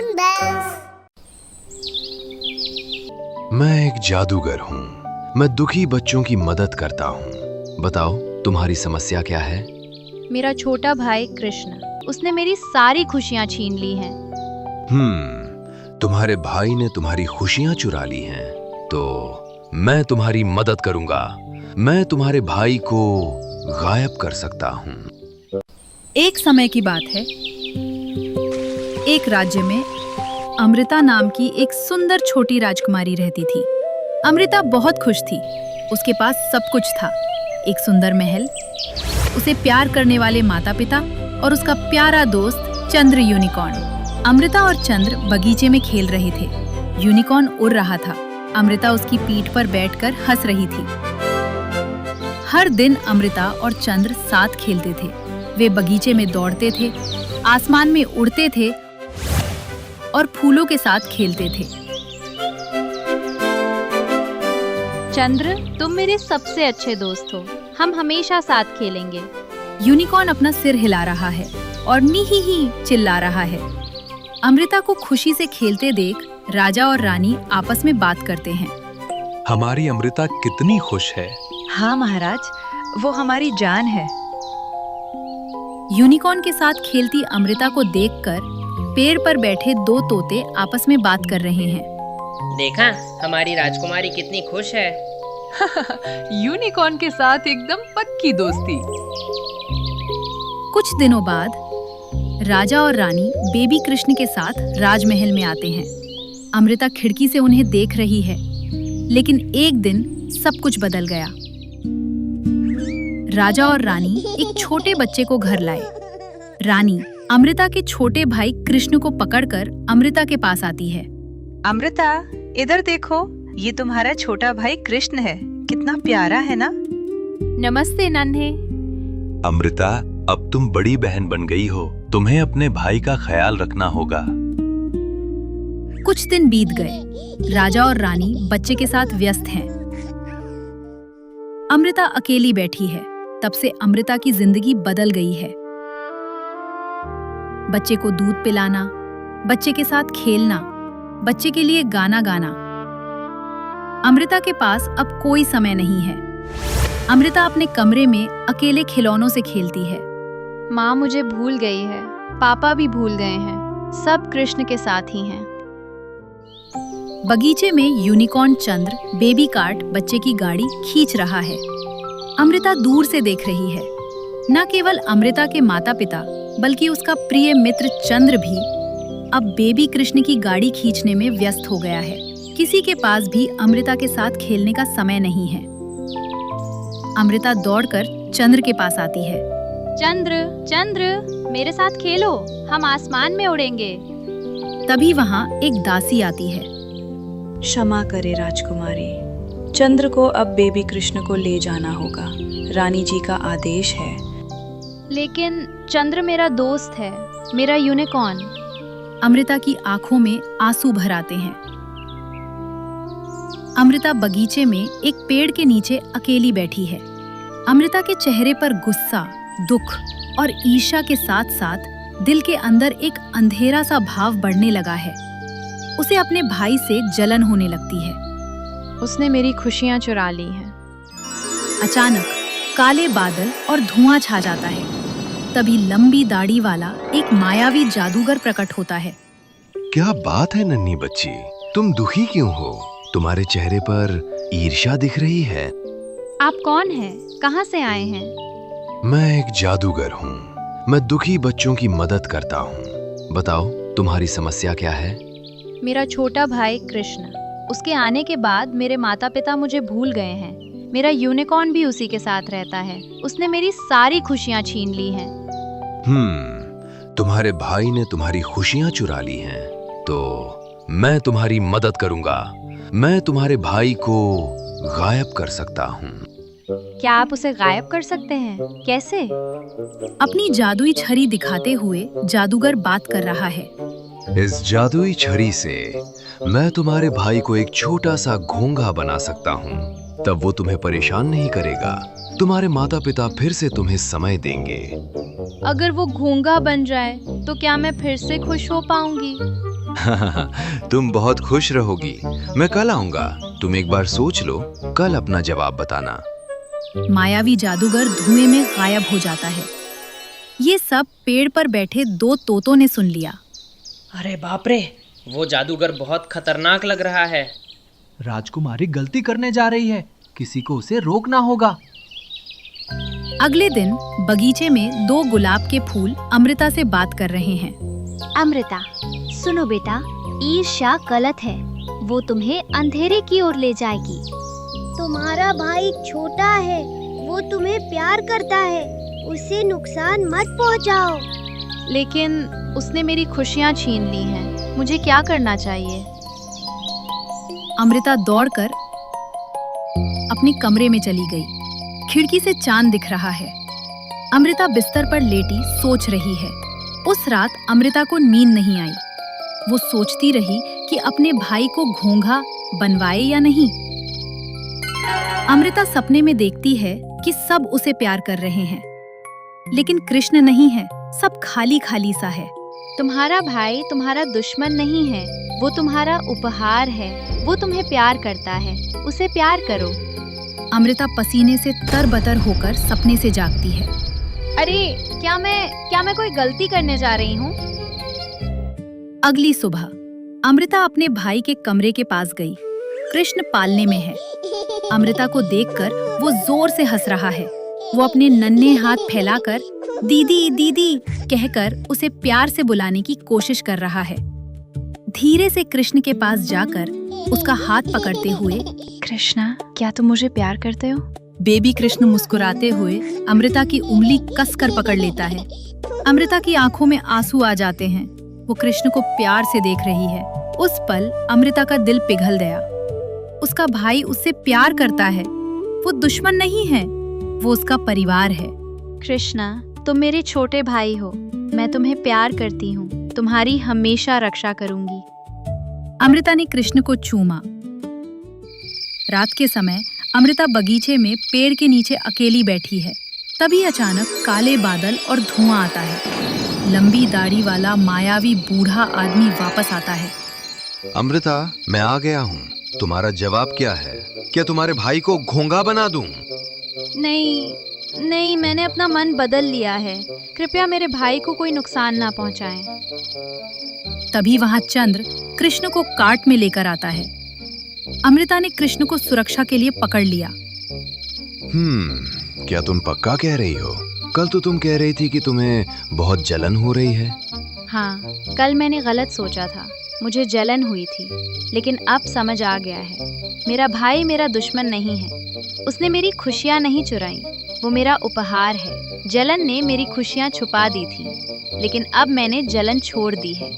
Fun Bells। मैं एक जादूगर हूँ। मैं दुखी बच्चों की मदद करता हूँ। बताओ तुम्हारी समस्या क्या है? मेरा छोटा भाई कृष्ण, उसने मेरी सारी खुशियाँ छीन ली हैं। तुम्हारे भाई ने तुम्हारी खुशियाँ चुरा ली हैं, तो मैं तुम्हारी मदद करूँगा। मैं तुम्हारे भाई को गायब कर सकता हूँ। एक समय की बात है, एक राज्य में अमृता नाम की एक सुंदर छोटी राजकुमारी रहती थी। अमृता बहुत खुश थी। उसके पास सब कुछ था, एक सुंदर महल, उसे प्यार करने वाले माता पिता और उसका प्यारा दोस्त चंद्र यूनिकॉर्न। अमृता और चंद्र बगीचे में खेल रहे थे। यूनिकॉर्न उड़ रहा था। अमृता उसकी पीठ पर बैठकर हंस रही थी। हर दिन अमृता और चंद्र साथ खेलते थे। वे बगीचे में दौड़ते थे, आसमान में उड़ते थे और फूलों के साथ खेलते थे। चंद्र, तुम मेरे सबसे अच्छे दोस्त हो। हम हमेशा साथ खेलेंगे। यूनिकॉर्न अपना सिर हिला रहा है और नी ही चिल्ला रहा है। अमृता को खुशी से खेलते देख राजा और रानी आपस में बात करते हैं। हमारी अमृता कितनी खुश है। हाँ महाराज, वो हमारी जान है। यूनिकॉर्न के साथ खेलती अमृता को देखकर पेड़ पर बैठे दो तोते आपस में बात कर रहे हैं। देखा, हमारी राजकुमारी कितनी खुश है। यूनिकॉर्न के साथ एकदम पक्की दोस्ती। कुछ दिनों बाद राजा और रानी बेबी कृष्ण के साथ राजमहल में आते हैं। अमृता खिड़की से उन्हें देख रही है, लेकिन एक दिन सब कुछ बदल गया। राजा और रानी एक छोटे बच्चे को घर लाए। रानी अमृता के छोटे भाई कृष्ण को पकड़कर अमृता के पास आती है। अमृता, इधर देखो, ये तुम्हारा छोटा भाई कृष्ण है। कितना प्यारा है ना? नमस्ते नन्हे। अमृता, अब तुम बड़ी बहन बन गई हो। तुम्हें अपने भाई का ख्याल रखना होगा। कुछ दिन बीत गए। राजा और रानी बच्चे के साथ व्यस्त हैं। अमृता अकेली बैठी है। तब से अमृता की जिंदगी बदल गई है। बच्चे को दूध पिलाना, बच्चे के साथ खेलना, बच्चे के लिए गाना गाना। अमृता के पास अब कोई समय नहीं है। अमृता अपने कमरे में अकेले खिलौनों से खेलती है। माँ मुझे भूल गई है, पापा भी भूल गए हैं, सब कृष्ण के साथ ही हैं। बगीचे में यूनिकॉर्न चंद्र बेबी कार्ट बच्चे की गाड़ी खींच रहा है। अमृता दूर से देख रही है। न केवल अमृता के माता पिता, बल्कि उसका प्रिय मित्र चंद्र भी अब बेबी कृष्ण की गाड़ी खींचने में व्यस्त हो गया है। किसी के पास भी अमृता के साथ खेलने का समय नहीं है। अमृता दौड़कर चंद्र के पास आती है। चंद्र, चंद्र, मेरे साथ खेलो, हम आसमान में उड़ेंगे। तभी वहाँ एक दासी आती है। क्षमा करे राजकुमारी, चंद्र को अब बेबी कृष्ण को ले जाना होगा। रानी जी का आदेश है। लेकिन चंद्र मेरा दोस्त है, मेरा यूनिकॉर्न। अमृता की आंखों में आंसू भर आते हैं। अमृता बगीचे में एक पेड़ के नीचे अकेली बैठी है। अमृता के चेहरे पर गुस्सा, दुख और ईर्ष्या के साथ साथ दिल के अंदर एक अंधेरा सा भाव बढ़ने लगा है। उसे अपने भाई से जलन होने लगती है। उसने मेरी खुशियाँ चुरा ली हैं। अचानक काले बादल और धुआं छा जाता है। तभी लंबी दाढ़ी वाला एक मायावी जादूगर प्रकट होता है। क्या बात है नन्ही बच्ची, तुम दुखी क्यों हो? तुम्हारे चेहरे पर ईर्ष्या दिख रही है। आप कौन हैं? कहाँ से आए हैं? मैं एक जादूगर हूँ। मैं दुखी बच्चों की मदद करता हूँ। बताओ तुम्हारी समस्या क्या है? मेरा छोटा भाई कृष्ण, उसके आने के बाद मेरे माता पिता मुझे भूल गए हैं। मेरा यूनिकॉर्न भी उसी के साथ रहता है। उसने मेरी सारी खुशियाँ छीन ली हैं। तुम्हारे भाई ने तुम्हारी खुशियाँ चुरा ली हैं, तो मैं तुम्हारी मदद करूँगा। मैं तुम्हारे भाई को गायब कर सकता हूँ। क्या आप उसे गायब कर सकते हैं? कैसे? अपनी जादुई छड़ी दिखाते हुए जादूगर बात कर रहा है। इस जादुई छड़ी से मैं तुम्हारे भाई को एक छोटा सा घोंघा बना सकता हूँ। तब वो तुम्हें परेशान नहीं करेगा। तुम्हारे माता पिता फिर से तुम्हें समय देंगे। अगर वो घोंघा बन जाए तो क्या मैं फिर से खुश हो पाऊंगी? तुम बहुत खुश रहोगी। मैं कल आऊंगा, तुम एक बार सोच लो, कल अपना जवाब बताना। मायावी जादूगर धुएं में गायब हो जाता है। ये सब पेड़ पर बैठे दो तोतों ने सुन लिया। अरे बाप रे, वो जादूगर बहुत खतरनाक लग रहा है। राजकुमारी गलती करने जा रही है, किसी को उसे रोकना होगा। अगले दिन बगीचे में दो गुलाब के फूल अमृता से बात कर रहे हैं। अमृता, सुनो बेटा, ईर्ष्या गलत है, वो तुम्हें अंधेरे की ओर ले जाएगी। तुम्हारा भाई छोटा है, वो तुम्हें प्यार करता है, उसे नुकसान मत पहुंचाओ। लेकिन उसने मेरी खुशियाँ छीन ली हैं, मुझे क्या करना चाहिए? अमृता दौड़कर अपने कमरे में चली गई। खिड़की से चांद दिख रहा है। अमृता बिस्तर पर लेटी सोच रही है। उस रात अमृता को नींद नहीं आई। वो सोचती रही कि अपने भाई को घोंघा बनवाए या नहीं। अमृता सपने में देखती है कि सब उसे प्यार कर रहे हैं, लेकिन कृष्ण नहीं है, सब खाली खाली सा है। तुम्हारा भाई तुम्हारा दुश्मन नहीं है, वो तुम्हारा उपहार है, वो तुम्हें प्यार करता है, उसे प्यार करो। अमृता पसीने से तरबतर होकर सपने से जागती है। अरे क्या मैं कोई गलती करने जा रही हूँ? अगली सुबह अमृता अपने भाई के कमरे के पास गई। कृष्ण पालने में है। अमृता को देखकर वो जोर से हंस रहा है। वो अपने नन्हे हाथ फैलाकर दीदी दीदी कहकर उसे प्यार से बुलाने की कोशिश कर रहा है। धीरे से कृष्ण के पास जाकर उसका हाथ पकड़ते हुए, कृष्णा, क्या तुम मुझे प्यार करते हो? बेबी कृष्ण मुस्कुराते हुए अमृता की उंगली कसकर पकड़ लेता है। अमृता की आंखों में आंसू आ जाते हैं। वो कृष्ण को प्यार से देख रही है। उस पल अमृता का दिल पिघल गया। उसका भाई उससे प्यार करता है। वो दुश्मन नहीं है, वो उसका परिवार है। कृष्णा, तुम मेरे छोटे भाई हो, मैं तुम्हें प्यार करती हूँ, तुम्हारी हमेशा रक्षा करूंगी। अमृता ने कृष्ण को चूमा। रात के समय अमृता बगीचे में पेड़ के नीचे अकेली बैठी है। तभी अचानक काले बादल और धुआं आता है। लंबी दाढ़ी वाला मायावी बूढ़ा आदमी वापस आता है। अमृता, मैं आ गया हूँ, तुम्हारा जवाब क्या है? क्या तुम्हारे भाई को घोंघा बना दूं? नहीं, मैंने अपना मन बदल लिया है। कृपया मेरे भाई को कोई नुकसान ना पहुंचाएं। तभी वहां चंद्र कृष्ण को कार्ट में लेकर आता है। अमृता ने कृष्ण को सुरक्षा के लिए पकड़ लिया। क्या तुम पक्का कह रही हो? कल तो तुम कह रही थी कि तुम्हें बहुत जलन हो रही है। हाँ, कल मैंने गलत सोचा था, मुझे जलन हुई थी, लेकिन अब समझ आ गया है। मेरा भाई मेरा दुश्मन नहीं है, उसने मेरी खुशियाँ नहीं चुराई, वो मेरा उपहार है। जलन ने मेरी खुशियाँ छुपा दी थी, लेकिन अब मैंने जलन छोड़ दी है।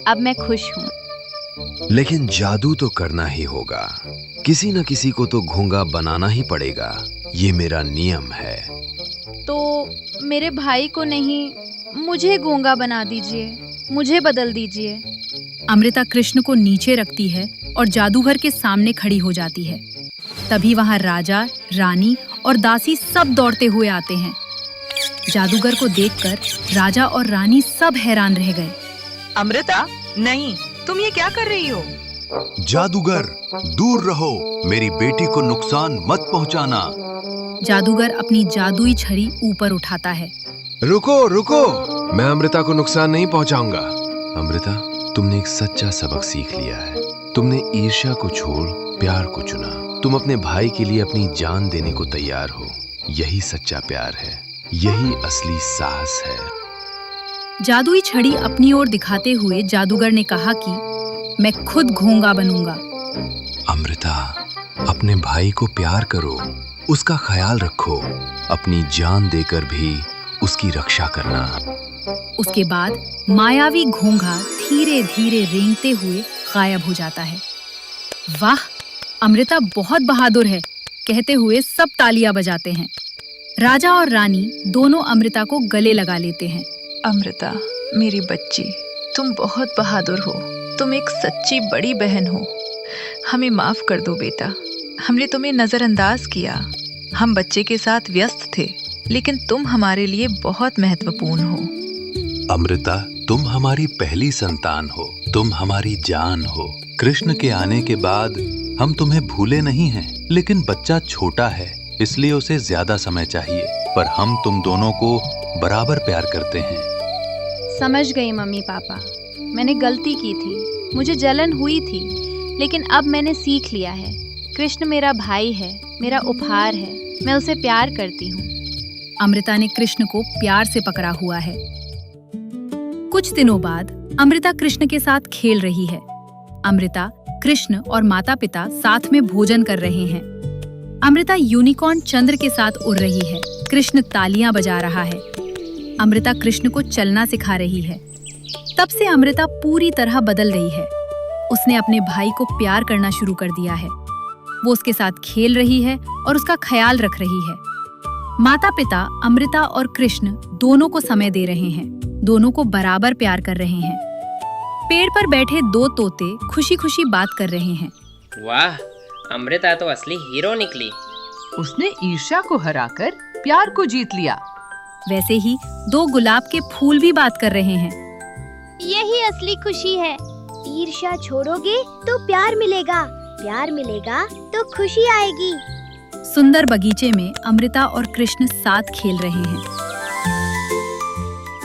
अब मैं खुश हूँ। लेकिन जादू तो करना ही होगा, किसी न किसी को तो घोंघा बनाना ही पड़ेगा, ये मेरा नियम है। तो मेरे भाई को नहीं, मुझे घोंघा बना दीजिए, मुझे बदल दीजिए। अमृता कृष्ण को नीचे रखती है और जादूगर के सामने खड़ी हो जाती है। तभी वहां राजा, रानी और दासी सब दौड़ते हुए आते हैं। जादूगर को देखकर राजा और रानी सब हैरान रह गए। अमृता, नहीं, तुम ये क्या कर रही हो? जादूगर, दूर रहो, मेरी बेटी को नुकसान मत पहुंचाना। जादूगर अपनी जादुई छड़ी ऊपर उठाता है। रुको रुको, मैं अमृता को नुकसान नहीं पहुंचाऊंगा। अमृता, तुमने एक सच्चा सबक सीख लिया है। तुमने ईर्ष्या को छोड़ प्यार को चुना। तुम अपने भाई के लिए अपनी जान देने को तैयार हो। यही सच्चा प्यार है, यही असली साहस है। जादुई छड़ी अपनी ओर दिखाते हुए जादूगर ने कहा कि मैं खुद घोंघा बनूंगा। अमृता, अपने भाई को प्यार करो, उसका ख्याल रखो, अपनी जान देकर भी उसकी रक्षा करना। उसके बाद मायावी घोंघा धीरे धीरे रेंगते हुए गायब हो जाता है। वाह, अमृता बहुत बहादुर है, कहते हुए सब तालियां बजाते हैं। राजा और रानी दोनों अमृता को गले लगा लेते हैं। अमृता, मेरी बच्ची, तुम बहुत बहादुर हो, तुम एक सच्ची बड़ी बहन हो। हमें माफ कर दो बेटा, हमने तुम्हें नजरअंदाज किया। हम बच्चे के साथ व्यस्त थे, लेकिन तुम हमारे लिए बहुत महत्वपूर्ण हो। अमृता, तुम हमारी पहली संतान हो, तुम हमारी जान हो। कृष्ण के आने के बाद हम तुम्हें भूले नहीं हैं, लेकिन बच्चा छोटा है इसलिए उसे ज्यादा समय चाहिए, पर हम तुम दोनों को बराबर प्यार करते हैं। समझ गई मम्मी पापा, मैंने गलती की थी, मुझे जलन हुई थी, लेकिन अब मैंने सीख लिया है। कृष्ण मेरा भाई है, मेरा उपहार है, मैं उसे प्यार करती हूँ। अमृता ने कृष्ण को प्यार से पकड़ा हुआ है। कुछ दिनों बाद अमृता कृष्ण के साथ खेल रही है। अमृता, कृष्ण और माता पिता साथ में भोजन कर रहे हैं। अमृता यूनिकॉर्न चंद्र के साथ उड़ रही है। कृष्ण तालियां बजा रहा है। अमृता कृष्ण को चलना सिखा रही है। तब से अमृता पूरी तरह बदल रही है। उसने अपने भाई को प्यार करना शुरू कर दिया है। वो उसके साथ खेल रही है और उसका ख्याल रख रही है। माता पिता अमृता और कृष्ण दोनों को समय दे रहे हैं, दोनों को बराबर प्यार कर रहे हैं। पेड़ पर बैठे दो तोते खुशी खुशी बात कर रहे हैं। वाह, अमृता तो असली हीरो निकली। उसने ईर्ष्या को हराकर प्यार को जीत लिया। वैसे ही दो गुलाब के फूल भी बात कर रहे हैं। यही असली खुशी है। ईर्ष्या छोड़ोगे तो प्यार मिलेगा, प्यार मिलेगा तो खुशी आएगी। सुंदर बगीचे में अमृता और कृष्ण साथ खेल रहे हैं।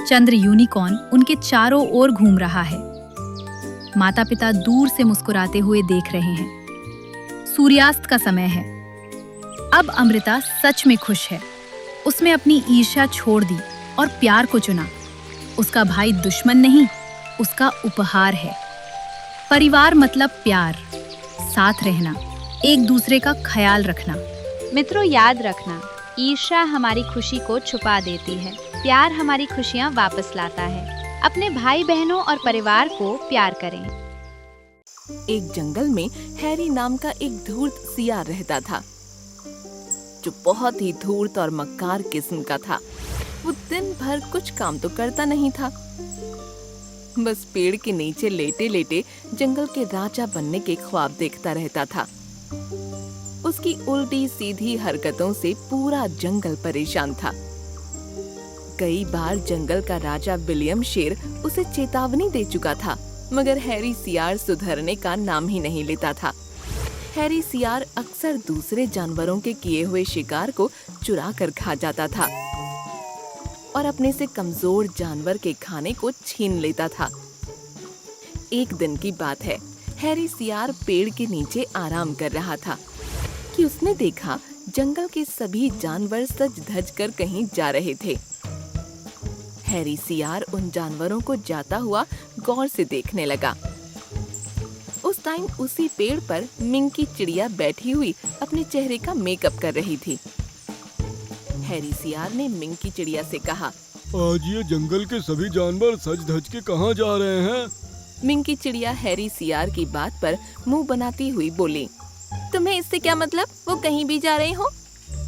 चंद्र यूनिकॉर्न उनके चारों ओर घूम रहा है। माता पिता दूर से मुस्कुराते हुए देख रहे हैं। सूर्यास्त का समय है। अब अमृता सच में खुश है। उसने अपनी ईर्ष्या छोड़ दी और प्यार को चुना। उसका भाई दुश्मन नहीं, उसका उपहार है। परिवार मतलब प्यार, साथ रहना, एक दूसरे का ख्याल रखना। मित्रों, याद रखना, ईर्ष्या हमारी खुशी को छुपा देती है, प्यार हमारी खुशियाँ वापस लाता है। अपने भाई बहनों और परिवार को प्यार करें। एक जंगल में हैरी नाम का एक धूर्त सियार रहता था, जो बहुत ही धूर्त और मक्कार किस्म का था। वो दिन भर कुछ काम तो करता नहीं था, बस पेड़ के नीचे लेटे लेटे जंगल के राजा बनने के ख्वाब देखता रहता था। उसकी उल्टी सीधी हरकतों से पूरा जंगल परेशान था। कई बार जंगल का राजा विलियम शेर उसे चेतावनी दे चुका था, मगर हैरी सियार सुधरने का नाम ही नहीं लेता था। हैरी सियार अक्सर दूसरे जानवरों के किए हुए शिकार को चुरा कर खा जाता था और अपने से कमजोर जानवर के खाने को छीन लेता था। एक दिन की बात है, हैरी सियार पेड़ के नीचे आराम कर रहा था कि उसने देखा जंगल के सभी जानवर सज धज कर कहीं जा रहे थे। हैरी सियार उन जानवरों को जाता हुआ गौर से देखने लगा। उस टाइम उसी पेड़ पर मिंकी चिड़िया बैठी हुई अपने चेहरे का मेकअप कर रही थी। हैरी सियार ने मिंकी चिड़िया से कहा, आज ये जंगल के सभी जानवर सज धज के कहाँ जा रहे हैं? मिंकी चिड़िया हैरी सियार की बात पर मुंह बनाती हुई बोली, तुम्हें इससे क्या मतलब? वो कहीं भी जा रहे हो?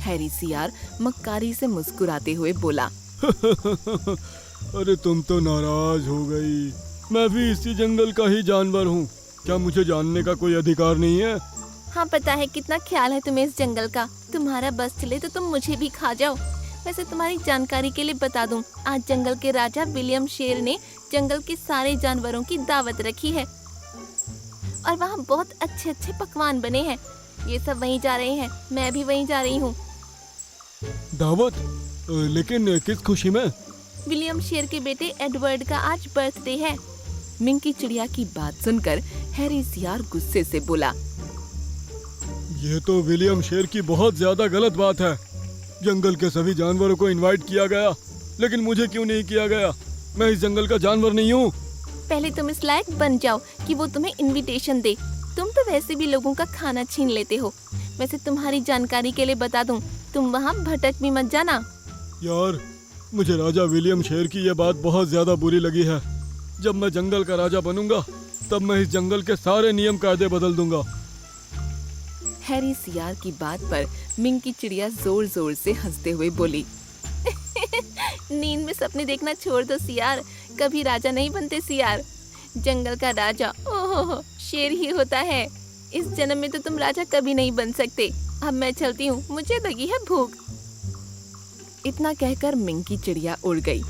हैरी सियार मक्कारी से मुस्कुराते हुए बोला, अरे तुम तो नाराज हो गई। मैं भी इसी जंगल का ही जानवर हूँ। क्या मुझे जानने का कोई अधिकार नहीं है? हाँ, पता है कितना ख्याल है तुम्हें इस जंगल का। तुम्हारा बस चले तो तुम मुझे भी खा जाओ। वैसे तुम्हारी जानकारी के लिए बता दूं, आज जंगल के राजा विलियम शेर ने जंगल के सारे जानवरों की दावत रखी है और वहाँ बहुत अच्छे अच्छे पकवान बने हैं। ये सब वहीं जा रहे हैं, मैं भी वहीं जा रही हूँ। दावत? लेकिन किस खुशी में? विलियम शेर के बेटे एडवर्ड का आज बर्थडे है। मिंकी चिड़िया की बात सुनकर हैरी सियार गुस्से से बोला, ये तो विलियम शेर की बहुत ज्यादा गलत बात है। जंगल के सभी जानवरों को इनवाइट किया गया, लेकिन मुझे क्यों नहीं किया गया? मैं इस जंगल का जानवर नहीं हूँ। पहले तुम इस लायक बन जाओ कि वो तुम्हें इनविटेशन दे। तुम तो वैसे भी लोगों का खाना छीन लेते हो। वैसे तुम्हारी जानकारी के लिए बता दूं, तुम वहाँ भटक भी मत जाना। यार, मुझे राजा विलियम शेर की ये बात बहुत ज्यादा बुरी लगी है। जब मैं जंगल का राजा बनूंगा, तब मैं इस जंगल के सारे नियम कायदे बदल दूंगा। हैरी सियार की बात पर मिंकी चिड़िया जोर जोर से हंसते हुए बोली, नींद में सपने देखना छोड़ दो सियार, कभी राजा नहीं बनते सियार। जंगल का राजा ओहो शेर ही होता है। इस जन्म में तो तुम राजा कभी नहीं बन सकते। अब मैं चलती हूँ, मुझे लगी है भूख। इतना कहकर मिंकी चिड़िया उड़ गई।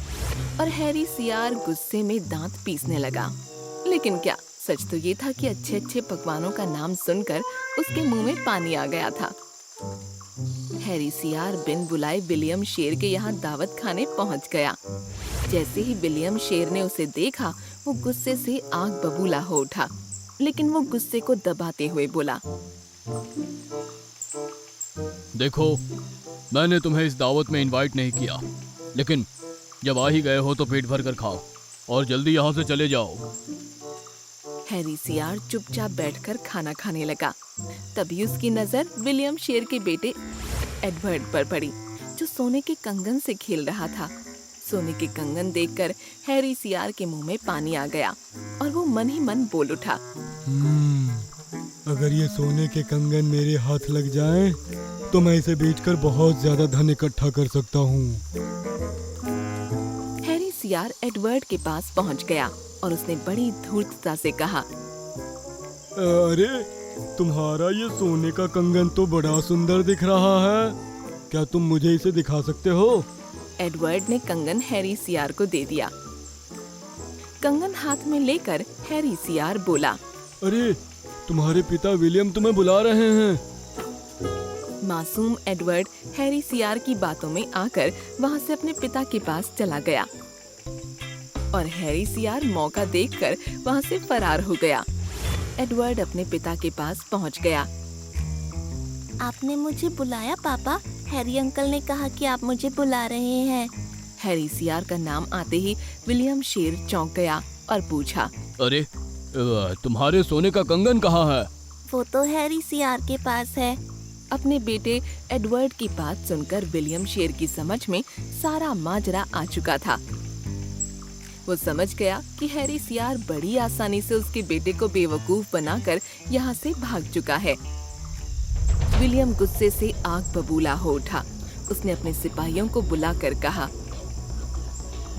और हैरी सियार गुस्से में दांत पीसने लगा। लेकिन क्या, सच तो ये था कि अच्छे अच्छे पकवानों का नाम सुनकर उसके मुंह में पानी आ गया था। हैरी सियार बिन बुलाए विलियम शेर के यहाँ दावत खाने पहुँच गया। जैसे ही विलियम शेर ने उसे देखा, वो गुस्से से आग बबूला हो उठा, लेकिन वो गुस्से को दबाते हुए बोला, देखो, मैंने तुम्हें इस दावत में इनवाइट नहीं किया, लेकिन जब आ ही गए हो तो पेट भर कर खाओ और जल्दी यहाँ से चले जाओ। हैरी सियार चुपचाप बैठकर खाना खाने लगा। तभी उसकी नजर विलियम शेर के बेटे एडवर्ड पर पड़ी, जो सोने के कंगन से खेल रहा था। सोने के कंगन देखकर हैरी सियार के मुंह में पानी आ गया और वो मन ही मन बोल उठा, अगर ये सोने के कंगन मेरे हाथ लग जाएं, तो मैं इसे बेचकर बहुत ज्यादा धन इकट्ठा कर सकता हूँ। हैरी सियार एडवर्ड के पास पहुँच गया और उसने बड़ी धूर्तता से कहा, अरे, तुम्हारा ये सोने का कंगन तो बड़ा सुंदर दिख रहा है, क्या तुम मुझे इसे दिखा सकते हो? एडवर्ड ने कंगन हैरी सियार को दे दिया। कंगन हाथ में लेकर हैरी सियार बोला, अरे, तुम्हारे पिता विलियम तुम्हें बुला रहे हैं। मासूम एडवर्ड हैरी सियार की बातों में आकर वहाँ से अपने पिता के पास चला गया और हैरी सियार मौका देखकर वहाँ से फरार हो गया। एडवर्ड अपने पिता के पास पहुँच गया। आपने मुझे बुलाया पापा? हैरी अंकल ने कहा कि आप मुझे बुला रहे हैं। हैरी सियार का नाम आते ही विलियम शेर चौंक गया और पूछा, अरे, तुम्हारे सोने का कंगन कहाँ है? वो तो हैरी सियार के पास है। अपने बेटे एडवर्ड की बात सुनकर विलियम शेर की समझ में सारा माजरा आ चुका था। वो समझ गया कि हैरी सियार बड़ी आसानी से उसके बेटे को बेवकूफ बनाकर यहाँ से भाग चुका है। विलियम गुस्से से आग बबूला हो उठा। उसने अपने सिपाहियों को बुलाकर कहा,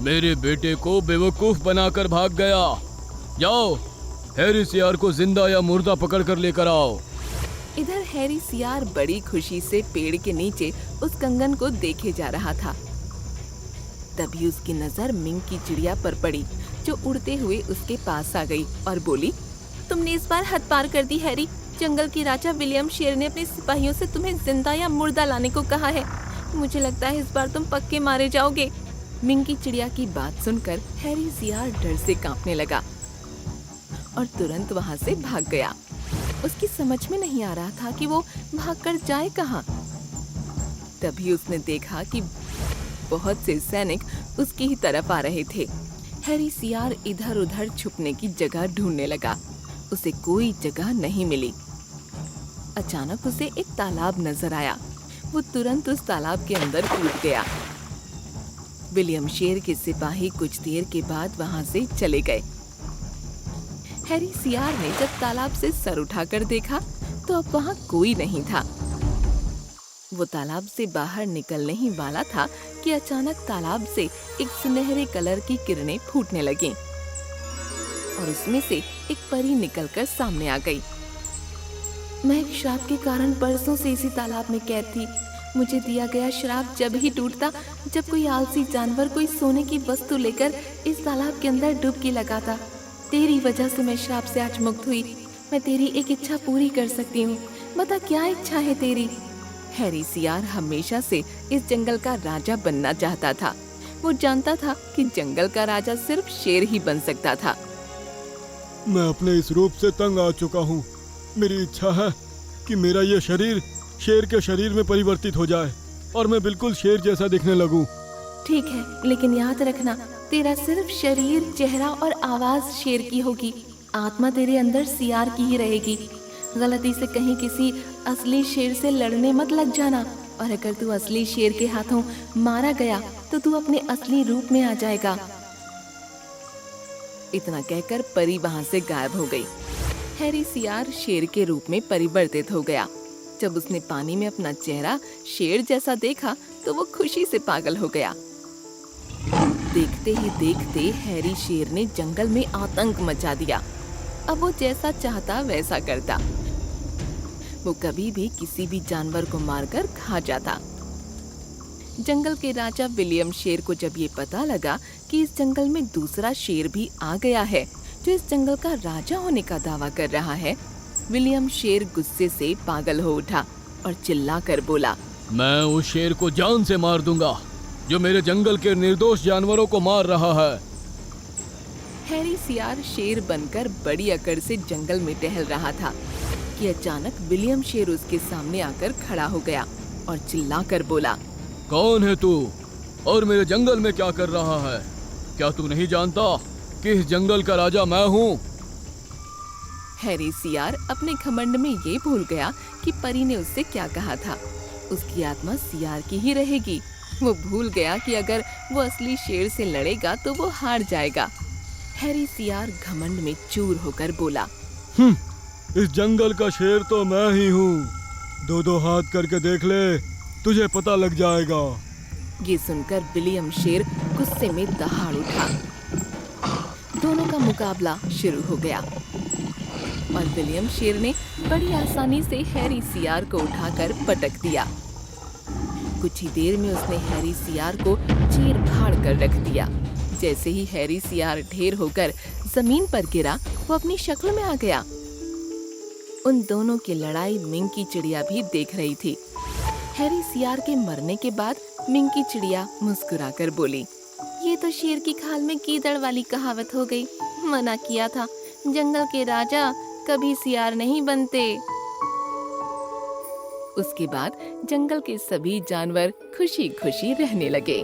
मेरे बेटे को बेवकूफ बनाकर भाग गया। जाओ, हैरी सियार को जिंदा या मुर्दा पकड़ कर लेकर आओ। इधर हैरी सियार बड़ी खुशी से पेड़ के नीचे उस कंगन को देखे जा रहा था। तभी उसकी नजर मिंग की चिड़िया पर पड़ी, जो उड़ते हुए उसके पास आ गई और बोली, तुमने इस बार हद पार कर दी हैरी। जंगल के राजा विलियम शेर ने अपने सिपाहियों से तुम्हें जिंदा या मुर्दा लाने को कहा है। मुझे लगता है इस बार तुम पक्के मारे जाओगे। मिंग की चिड़िया की बात सुनकर हैरी सियार डर से कांपने लगा और तुरंत वहाँ से भाग गया। उसकी समझ में नहीं आ रहा था कि वो भागकर जाए कहाँ। तभी उसने देखा कि बहुत से सैनिक उसकी ही तरफ आ रहे थे। हैरी सियार इधर उधर छुपने की जगह ढूंढने लगा। उसे कोई जगह नहीं मिली। अचानक उसे एक तालाब नजर आया। वो तुरंत उस तालाब के अंदर कूद गया। विलियम शेर के सिपाही कुछ देर के बाद वहां से चले गए। हैरी सियार ने जब तालाब से सर उठाकर देखा तो अब वहां कोई नहीं था। वो तालाब से बाहर निकलने ही वाला था कि अचानक तालाब से एक सुनहरे कलर की किरणें फूटने लगीं और उसमें से एक परी निकलकर सामने आ गई। मैं एक श्राप के कारण बरसों से इसी तालाब में कैद थी। मुझे दिया गया श्राप जब ही टूटता जब कोई आलसी जानवर कोई सोने की वस्तु लेकर इस तालाब के अंदर डुबकी लगाता। तेरी वजह से मैं श्राप से आज मुक्त हुई। मैं तेरी एक इच्छा पूरी कर सकती हूँ। बता क्या इच्छा है तेरी? हैरी सियार हमेशा से इस जंगल का राजा बनना चाहता था। वो जानता था कि जंगल का राजा सिर्फ शेर ही बन सकता था। मैं अपने इस रूप से तंग आ चुका हूँ। मेरी इच्छा है कि मेरा ये शरीर शेर के शरीर में परिवर्तित हो जाए और मैं बिल्कुल शेर जैसा दिखने लगूं। ठीक है, लेकिन याद रखना, तेरा सिर्फ शरीर, चेहरा और आवाज शेर की होगी। आत्मा तेरे अंदर सियार की ही रहेगी। गलती से कहीं किसी असली शेर से लड़ने मत लग जाना, और अगर तू असली शेर के हाथों मारा गया तो तू अपने असली रूप में आ जाएगा। इतना कहकर परी वहां से गायब हो गई। हैरी सियार शेर के रूप में परिवर्तित हो गया। जब उसने पानी में अपना चेहरा शेर जैसा देखा तो वो खुशी से पागल हो गया। देखते ही देखते हैरी शेर ने जंगल में आतंक मचा दिया। अब वो जैसा चाहता वैसा करता। वो कभी भी किसी भी जानवर को मारकर खा जाता। जंगल के राजा विलियम शेर को जब ये पता लगा कि कि इस जंगल में दूसरा शेर भी आ गया है जो इस जंगल का राजा होने का दावा कर रहा है, विलियम शेर गुस्से से पागल हो उठा और चिल्लाकर बोला, मैं उस शेर को जान से मार दूंगा जो मेरे जंगल के निर्दोष जानवरों को मार रहा है। हैरी सियार शेर बनकर बड़ी अकड़ से जंगल में टहल रहा था कि अचानक विलियम शेर उसके सामने आकर खड़ा हो गया और चिल्लाकर बोला, कौन है तू और मेरे जंगल में क्या कर रहा है? क्या तू नहीं जानता कि इस जंगल का राजा मैं हूँ? हैरी सियार अपने घमंड में ये भूल गया कि परी ने उससे क्या कहा था। उसकी आत्मा सियार की ही रहेगी। वो भूल गया कि अगर वो असली शेर से लड़ेगा तो वो हार जाएगा। हैरी सियार घमंड में चूर होकर बोला, इस जंगल का शेर तो मैं ही हूँ। दो हाथ करके देख ले, तुझे पता लग जाएगा। ये सुनकर विलियम शेर गुस्से में दहाड़ उठा। दोनों का मुकाबला शुरू हो गया और विलियम शेर ने बड़ी आसानी से हैरी सियार को उठाकर पटक दिया। कुछ ही देर में उसने हैरी सियार को चीर फाड़ कर रख दिया। जैसे ही हैरी सियार ढेर होकर जमीन पर गिरा, वो अपनी शक्ल में आ गया। उन दोनों की लड़ाई मिंकी चिड़िया भी देख रही थी। हैरी सियार के मरने के बाद मिंकी चिड़िया मुस्कुराकर बोली, ये तो शेर की खाल में कीदड़ वाली कहावत हो गई। मना किया था, जंगल के राजा कभी सियार नहीं बनते। उसके बाद जंगल के सभी जानवर खुशी खुशी रहने लगे।